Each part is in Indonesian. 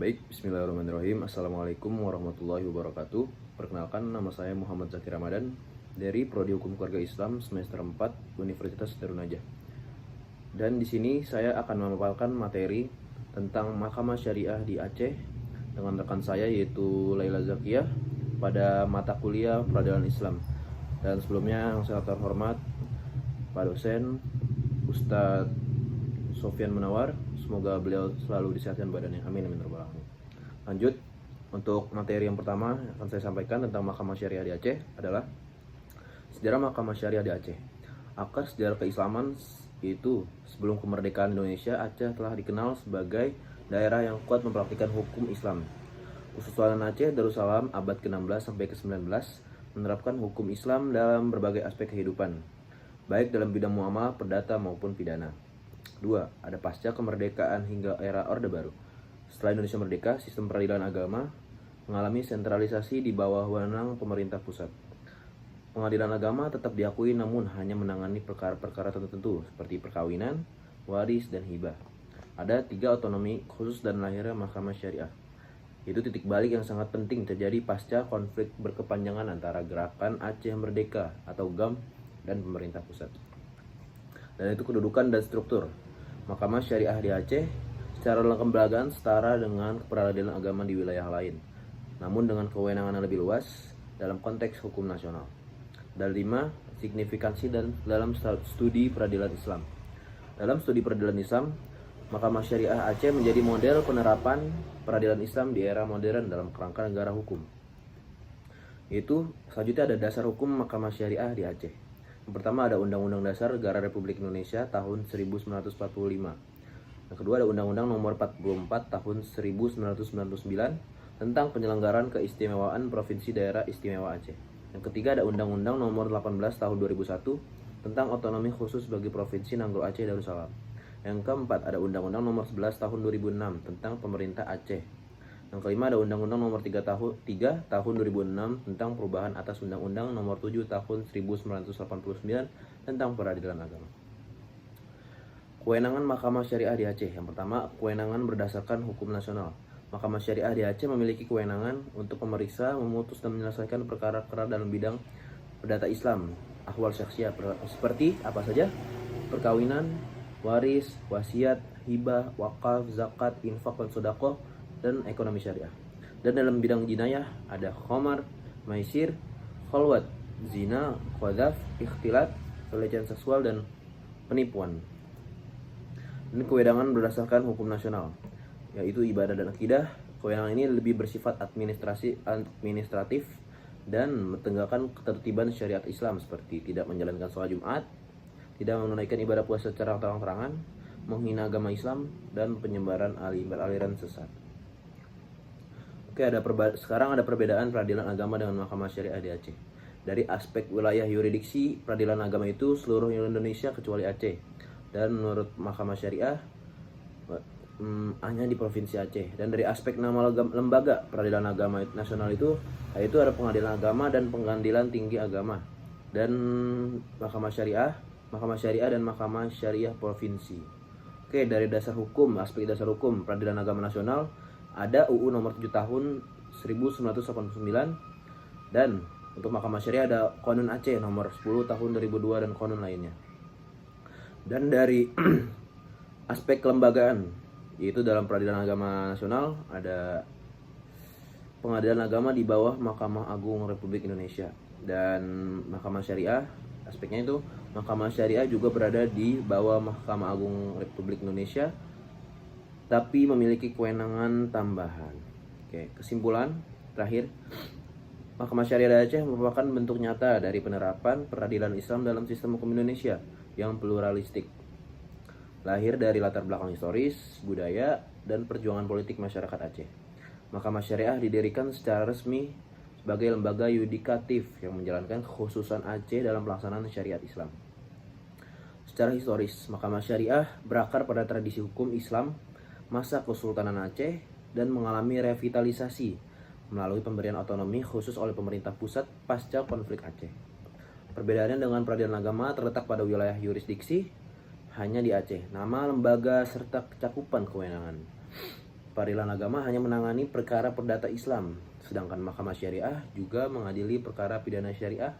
Baik, bismillahirrahmanirrahim. Assalamualaikum warahmatullahi wabarakatuh. Perkenalkan, nama saya Muhammad Zakir Ramadan dari Prodi Hukum Keluarga Islam semester 4 Universitas Darunajah. Dan di sini saya akan memaparkan materi tentang Mahkamah Syariah di Aceh dengan rekan saya yaitu Laila Zakiyah pada mata kuliah Peradilan Islam. Dan sebelumnya yang sangat terhormat Pak dosen Ustadz Sofyan Munawar, semoga beliau selalu disehatkan badannya. Amin amin rabbal alamin. Lanjut, untuk materi yang pertama yang akan saya sampaikan tentang Mahkamah Syariah di Aceh adalah sejarah Mahkamah Syariah di Aceh. Akar sejarah keislaman itu sebelum kemerdekaan Indonesia, Aceh telah dikenal sebagai daerah yang kuat mempraktikkan hukum Islam. Kesultanan Aceh Darussalam abad ke-16 sampai ke-19 menerapkan hukum Islam dalam berbagai aspek kehidupan, baik dalam bidang muamalah, perdata maupun pidana. 2. Ada pasca kemerdekaan hingga era Orde Baru. Setelah Indonesia merdeka, sistem peradilan agama mengalami sentralisasi di bawah wewenang pemerintah pusat. Pengadilan agama tetap diakui namun hanya menangani perkara-perkara tertentu seperti perkawinan, waris, dan hibah. Ada 3 otonomi khusus dan lahirnya Mahkamah Syariah. Itu titik balik yang sangat penting terjadi pasca konflik berkepanjangan antara Gerakan Aceh Merdeka atau GAM dan pemerintah pusat. Dan itu kedudukan dan struktur. Mahkamah Syariah di Aceh secara kelembagaan setara dengan peradilan agama di wilayah lain, namun dengan kewenangan yang lebih luas dalam konteks hukum nasional. Dan 5. Signifikansi dan dalam studi peradilan Islam. Dalam studi peradilan Islam, Mahkamah Syariah Aceh menjadi model penerapan peradilan Islam di era modern dalam kerangka negara hukum. Itu selanjutnya ada dasar hukum Mahkamah Syariah di Aceh. Yang pertama ada Undang-Undang Dasar Negara Republik Indonesia tahun 1945. Yang kedua ada Undang-Undang Nomor 44 tahun 1999 tentang penyelenggaraan keistimewaan Provinsi Daerah Istimewa Aceh. Yang ketiga ada Undang-Undang Nomor 18 tahun 2001 tentang otonomi khusus bagi Provinsi Nanggro Aceh Darussalam. Yang keempat ada Undang-Undang Nomor 11 tahun 2006 tentang Pemerintah Aceh. Yang kelima ada Undang-Undang Nomor 3 tahun 2006 tentang perubahan atas Undang-Undang Nomor 7 tahun 1989 tentang peradilan agama. Kewenangan Mahkamah Syariah di Aceh. Yang pertama, kewenangan berdasarkan hukum nasional. Mahkamah Syariah di Aceh memiliki kewenangan untuk memeriksa, memutus, dan menyelesaikan perkara-perkara dalam bidang perdata Islam, ahwal syakhsiyah, seperti apa saja? Perkawinan, waris, wasiat, hibah, wakaf, zakat, infak, dan sedekah, dan ekonomi syariah. Dan dalam bidang jinayah ada khamar, maisir, khalwat, zina, qadzaf, ikhtilat, pelecehan seksual, dan penipuan. Ini kewenangan berdasarkan hukum nasional, yaitu ibadah dan akidah. Kewenangan ini lebih bersifat administratif dan menegakkan ketertiban syariat Islam seperti tidak menjalankan sholat Jumat, tidak menunaikan ibadah puasa secara terang-terangan, menghina agama Islam, dan penyebaran aliran sesat. Oke, sekarang ada perbedaan peradilan agama dengan Mahkamah Syariah di Aceh. Dari aspek wilayah yurisdiksi, peradilan agama itu seluruh Indonesia kecuali Aceh. Dan menurut Mahkamah Syariah hanya di Provinsi Aceh. Dan dari aspek nama lembaga peradilan agama nasional itu, yaitu ada Pengadilan Agama dan Pengadilan Tinggi Agama. Dan Mahkamah Syariah dan Mahkamah Syariah Provinsi. Oke, dari dasar hukum, aspek dasar hukum peradilan agama nasional ada UU nomor 7 tahun 1989, dan untuk Mahkamah Syariah ada Qanun Aceh nomor 10 tahun 2002 dan qanun lainnya. Dan dari aspek kelembagaan, yaitu dalam peradilan agama nasional ada Pengadilan Agama di bawah Mahkamah Agung Republik Indonesia. Dan Mahkamah Syariah, aspeknya itu Mahkamah Syariah juga berada di bawah Mahkamah Agung Republik Indonesia, tapi memiliki kewenangan tambahan. Oke, kesimpulan terakhir, Mahkamah Syariah Aceh merupakan bentuk nyata dari penerapan peradilan Islam dalam sistem hukum Indonesia yang pluralistik, lahir dari latar belakang historis, budaya, dan perjuangan politik masyarakat Aceh. Mahkamah Syariah didirikan secara resmi sebagai lembaga yudikatif yang menjalankan kekhususan Aceh dalam pelaksanaan syariat Islam. Secara historis, Mahkamah Syariah berakar pada tradisi hukum Islam masa Kesultanan Aceh dan mengalami revitalisasi melalui pemberian otonomi khusus oleh pemerintah pusat pasca konflik Aceh. Perbedaannya dengan peradilan agama terletak pada wilayah yurisdiksi hanya di Aceh, nama lembaga serta cakupan kewenangan. Peradilan agama hanya menangani perkara perdata Islam, sedangkan Mahkamah Syariah juga mengadili perkara pidana syariah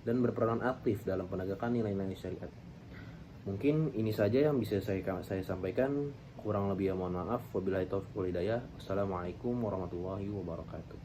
dan berperan aktif dalam penegakan nilai-nilai syariat. Mungkin ini saja yang bisa saya sampaikan. Kurang lebih ya mohon maaf. Wabillahi taufiq wal hidayah. Wassalamualaikum warahmatullahi wabarakatuh.